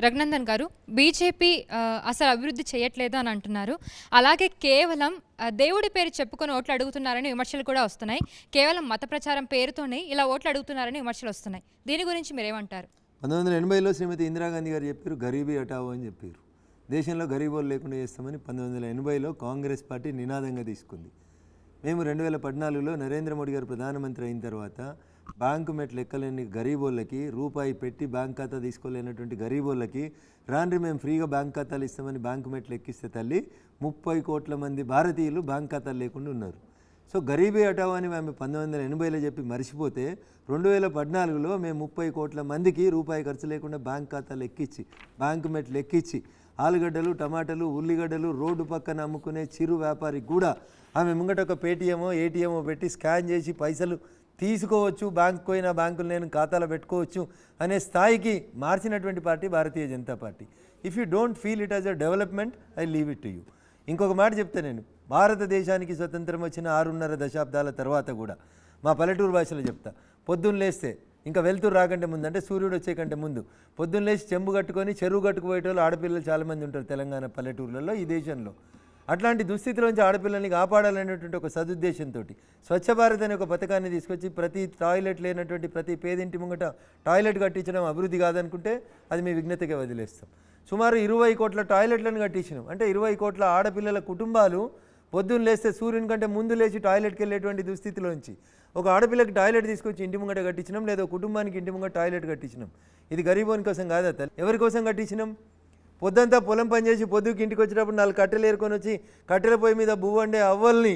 రఘునందన్ గారు, బీజేపీ అసలు అభివృద్ధి చేయట్లేదు అని అంటున్నారు. అలాగే కేవలం దేవుడి పేరు చెప్పుకొని ఓట్లు అడుగుతున్నారని విమర్శలు కూడా వస్తున్నాయి. కేవలం మత ప్రచారం పేరుతోనే ఇలా ఓట్లు అడుగుతున్నారని విమర్శలు వస్తున్నాయి. దీని గురించి మీరేమంటారు? 1980లో శ్రీమతి ఇందిరాగాంధీ గారు చెప్పారు, గరీబీ హటావో అని చెప్పారు. దేశంలో గరీబోలు లేకుండా చేస్తామని 1980లో కాంగ్రెస్ పార్టీ నినాదంగా తీసుకుంది. మేము 2014లో నరేంద్ర మోడీ గారు ప్రధానమంత్రి అయిన తర్వాత బ్యాంకు మెట్లు ఎక్కలేని గరీబోళ్ళకి, రూపాయి పెట్టి బ్యాంక్ ఖాతా తీసుకోలేనటువంటి గరీబోళ్ళకి రాండ్రి మేము ఫ్రీగా బ్యాంక్ ఖాతాలు ఇస్తామని బ్యాంకు మెట్లు ఎక్కిస్తే తల్లి 30 కోట్ల మంది భారతీయులు బ్యాంక్ ఖాతాలు లేకుండా ఉన్నారు. సో గరీబీ హటావో అని మేము 1980లో చెప్పి మర్చిపోతే 2014లో మేము 30 కోట్ల మందికి రూపాయి ఖర్చు లేకుండా బ్యాంక్ ఖాతాలు ఎక్కించి, బ్యాంకు మెట్లు ఎక్కించి, ఆలుగడ్డలు, టమాటాలు, ఉల్లిగడ్డలు రోడ్డు పక్కన అమ్ముకునే చిరు వ్యాపారికి కూడా ఆమె ముంగట ఒక పేటీఎమో ఏటీఎమో పెట్టి స్కాన్ చేసి పైసలు తీసుకోవచ్చు, బ్యాంకు పోయినా బ్యాంకులు నేను ఖాతాలో పెట్టుకోవచ్చు అనే స్థాయికి మార్చినటువంటి party Bharatiya Janata Party. If you don't feel it as a development, I leave it to you. ఇంకొక మాట చెప్తే, నేను భారతదేశానికి స్వతంత్రం వచ్చిన 6.5 దశాబ్దాల తర్వాత కూడా మా పల్లెటూరు భాషలో చెప్తా, పొద్దున్న లేస్తే ఇంకా వెళ్తూ రాకంటే ముందు, అంటే సూర్యుడు వచ్చే కంటే ముందు పొద్దున్న లేచి చెంబు కట్టుకొని చెరువు కట్టుకుపోయేటోళ్ళు ఆడపిల్లలు చాలామంది ఉంటారు తెలంగాణ పల్లెటూర్లలో, ఈ దేశంలో. అట్లాంటి దుస్థితిలోంచి ఆడపిల్లల్ని కాపాడాలనేటువంటి ఒక సదుద్దేశంతో స్వచ్ఛ భారత్ అనే ఒక పథకాన్ని తీసుకొచ్చి ప్రతి టాయిలెట్ లేనటువంటి ప్రతి పేదింటి ముంగట టాయిలెట్ కట్టించడం అభివృద్ధి కాదనుకుంటే అది మీ విజ్ఞతగా వదిలేస్తాం. సుమారు 20 కోట్ల టాయిలెట్లను కట్టించినాం. అంటే 20 కోట్ల ఆడపిల్లల కుటుంబాలు పొద్దున్న లేస్తే సూర్యుని కంటే ముందు లేచి టాయిలెట్కి వెళ్ళేటువంటి దుస్థితిలోంచి ఒక ఆడపిల్లకి టాయిలెట్ తీసుకొచ్చి ఇంటి ముంగట కట్టించినాం, లేదా కుటుంబానికి ఇంటి ముంగట టాయిలెట్ కట్టించినాం. ఇది గరీబోని కోసం కాదా తల్లి? ఎవరి కోసం కట్టించినాం? పొద్దంతా పొలం పనిచేసి పొద్దుకి ఇంటికి వచ్చేటప్పుడు 4 కట్టెలు ఏరుకొని వచ్చి కట్టెల పొయ్యి మీద బువ్వండే అవ్వల్ని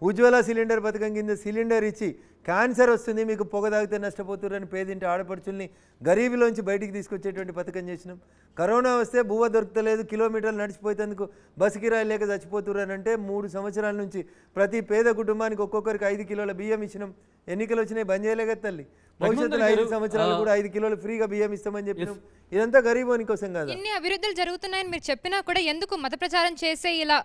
ఉజ్వల సిలిండర్ పథకం కింద సిలిండర్ ఇచ్చి క్యాన్సర్ వస్తుంది మీకు పొగ తాగితే నష్టపోతుర్రని పేదింటి ఆడపడుచుల్ని గరీబీలోంచి బయటికి తీసుకొచ్చేటువంటి పథకం చేసినాం. కరోనా వస్తే బువ్వ దొరకలేదు, కిలోమీటర్లు నడిచిపోయేందుకు బస్సు కిరాయి లేక చచ్చిపోతుర్రనంటే 3 సంవత్సరాల నుంచి ప్రతి పేద కుటుంబానికి ఒక్కొక్కరికి 5 కిలోల బియ్యం ఇచ్చినాం. ఎన్నికలు వచ్చినాయి, బంద్ చేయలేక తల్లి. భవిష్యత్తులో 5 సంవత్సరాలు కూడా 5 కిలోలు ఫ్రీగా బియ్యం ఇస్తామని చెప్పినాం. ఇదంతా గరీబోని కోసం కాదు. ఇన్ని అభివృద్ధులు జరుగుతున్నాయని మీరు చెప్పినా కూడా ఎందుకు మత ప్రచారం చేసే ఇలా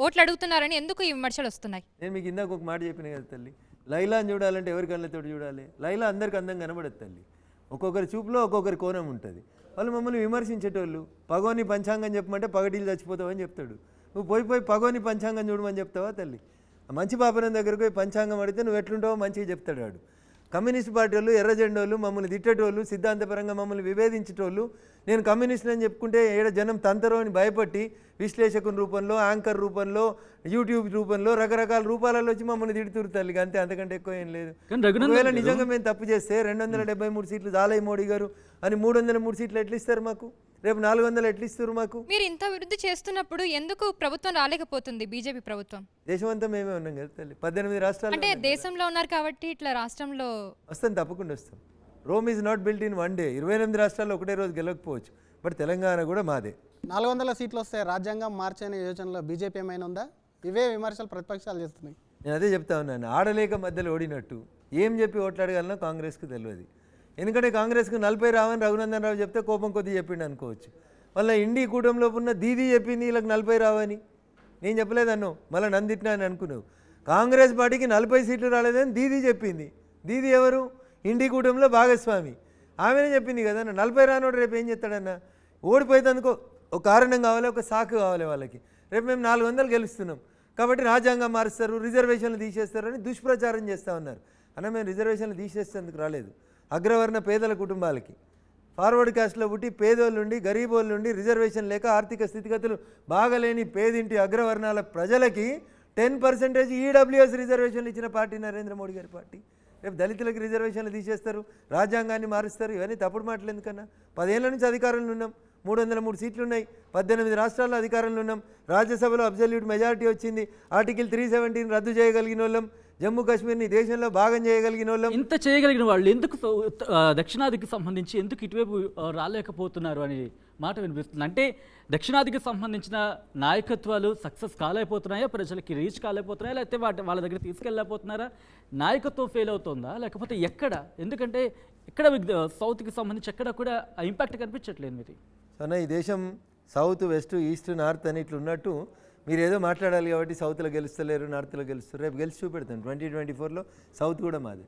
ఓట్లు అడుగుతున్నారని ఎందుకు ఈ విమర్శలు వస్తున్నాయి? నేను మీకు ఇందాక ఒక మాట చెప్పిన కదా తల్లి, లైలాని చూడాలంటే ఎవరి కళ్ళతో చూడాలి? లైలా అందరికి అందం కనబడదు తల్లి. ఒక్కొక్కరి చూపులో ఒక్కొక్కరి కోణం ఉంటుంది. వాళ్ళు మమ్మల్ని విమర్శించేటోళ్ళు పగోని పంచాంగం చెప్పమంటే పగటిలు చచ్చిపోతావని చెప్తాడు. నువ్వు పోయి పగోని పంచాంగం చూడమని చెప్తావా తల్లి? మంచి పాపనం దగ్గరకు పోయి పంచాంగం అడిగితే నువ్వు ఎట్లుంటావో మంచిగా చెప్తాడు వాడు. కమ్యూనిస్ట్ పార్టీ వాళ్ళు, ఎర్రజెండోళ్ళు, మమ్మల్ని తిట్టేటోళ్ళు, సిద్ధాంతపరంగా మమ్మల్ని విభేదించేటోళ్ళు, నేను కమ్యూనిస్ట్ అని చెప్పుకుంటే ఏడ జనం తంతరో అని భయపట్టి విశ్లేషకుని రూపంలో, యాంకర్ రూపంలో, యూట్యూబ్ రూపంలో రకరకాల రూపాలలో వచ్చి మమ్మల్ని తిడుతురు తల్లిగా, అంతే, అంతకంటే ఎక్కువ ఏం లేదు. ఒకవేళ నిజంగా మేము తప్పు చేస్తే 273 సీట్లు చాలయ్య మోడీ గారు అని 303 సీట్లు ఎట్లు ఇస్తారు మాకు? రేపు 400 ఎట్లు ఇస్తారు మాకు? మీరు ఇంత అభివృద్ధి చేస్తున్నప్పుడు ఎందుకు ప్రభుత్వం రాలేకపోతుంది? బీజేపీ ప్రభుత్వం దేశమంతా మేమే ఉన్నాం కదా తల్లి, 18 రాష్ట్రాలు. అంటే దేశంలో ఉన్నారు కాబట్టి ఇట్లా రాష్ట్రంలో వస్తాం, తప్పకుండా వస్తాం. Rome is not built in one day. 28 రాష్ట్రాల్లో ఒకటే రోజు గెలవకపోవచ్చు, బట్ తెలంగాణ కూడా మాదే. 400 సీట్లు వస్తే రాజ్యాంగం మార్చనే యోచనలో బీజేపీ ఏమైనా ఉందా? ఇవే విమర్శలు ప్రతిపక్షాలు చేస్తున్నాయి. నేను అదే చెప్తా ఉన్నాను, ఆడలేక మధ్యలో ఓడినట్టు ఏం చెప్పి ఓట్లాడగలనో కాంగ్రెస్కు తెలియదు. ఎందుకంటే కాంగ్రెస్కు 40 రావని రఘునందన్ రావు చెప్తే కోపం కొద్ది చెప్పిండు అనుకోవచ్చు. మళ్ళీ ఇండి కూటమిలో ఉన్న దీదీ చెప్పింది వీళ్ళకి 40 రావని. నేను చెప్పలేదన్ను, మళ్ళీ నందిట్నా అని అనుకున్నావు. కాంగ్రెస్ పార్టీకి 40 సీట్లు రాలేదని దీదీ చెప్పింది. దీదీ ఎవరు? ఇండి కూటమిలో భాగస్వామి. ఆమెనే చెప్పింది కదా. 40 రానోడు రేపు ఏం చేస్తాడన్నా? ఓడిపోయేందుకు ఒక కారణం కావాలి, ఒక సాకు కావాలి వాళ్ళకి. రేపు మేము 400 గెలుస్తున్నాం కాబట్టి రాజ్యాంగం మారుస్తారు, రిజర్వేషన్లు తీసేస్తారు అని దుష్ప్రచారం చేస్తూ ఉన్నారు. అన్న, మేము రిజర్వేషన్లు తీసేసేందుకు రాలేదు. అగ్రవర్ణ పేదల కుటుంబాలకి, ఫార్వర్డ్ కాస్ట్లో పుట్టి పేదోళ్ళుండి, గరీబోళ్ళుండి, రిజర్వేషన్ లేక ఆర్థిక స్థితిగతులు బాగలేని పేదింటి అగ్రవర్ణాల ప్రజలకి 10% ఈడబ్ల్యూఎస్ రిజర్వేషన్లు ఇచ్చిన పార్టీ నరేంద్ర మోడీ గారి పార్టీ. రేపు దళితులకు రిజర్వేషన్లు తీసేస్తారు, రాజ్యాంగాన్ని మారుస్తారు. ఇవన్నీ తప్పుడు మాటలు ఎందుకన్నా? 10 ఏళ్ల నుంచి అధికారంలో ఉన్నాం, 303 సీట్లు ఉన్నాయి, 18 రాష్ట్రాల్లో అధికారంలో ఉన్నాం, రాజ్యసభలో అబ్సల్యూట్ మెజారిటీ వచ్చింది, ఆర్టికల్ 370 రద్దు చేయగలిగిన వాళ్ళం, జమ్మూ కాశ్మీర్ని దేశంలో భాగం చేయగలిగిన వాళ్ళం. ఇంత చేయగలిగిన వాళ్ళు ఎందుకు దక్షిణాదికి సంబంధించి ఎందుకు ఇటువైపు రాలేకపోతున్నారు అనే మాట వినిపిస్తుంది. అంటే దక్షిణాదికి సంబంధించిన నాయకత్వాలు సక్సెస్ కాలేకపోతున్నాయా, ప్రజలకి రీచ్ కాలేకపోతున్నాయా, లేకపోతే వాళ్ళ దగ్గర తీసుకెళ్ళలేకపోతున్నారా? నాయకత్వం ఫెయిల్ అవుతుందా, లేకపోతే ఎక్కడ? ఎందుకంటే ఎక్కడ సౌత్కి సంబంధించి ఎక్కడ కూడా ఇంపాక్ట్ కనిపించట్లేదు మీరు. సరే, ఈ దేశం సౌత్, వెస్ట్, ఈస్ట్, నార్త్ అని ఇట్లా ఉన్నట్టు మీరు ఏదో మాట్లాడాలి కాబట్టి సౌత్లో గెలుస్తలేరు, నార్త్లో గెలుస్తారు. రేపు గెలిచి చూపెడతాను. 2024లో సౌత్ కూడా మాదే.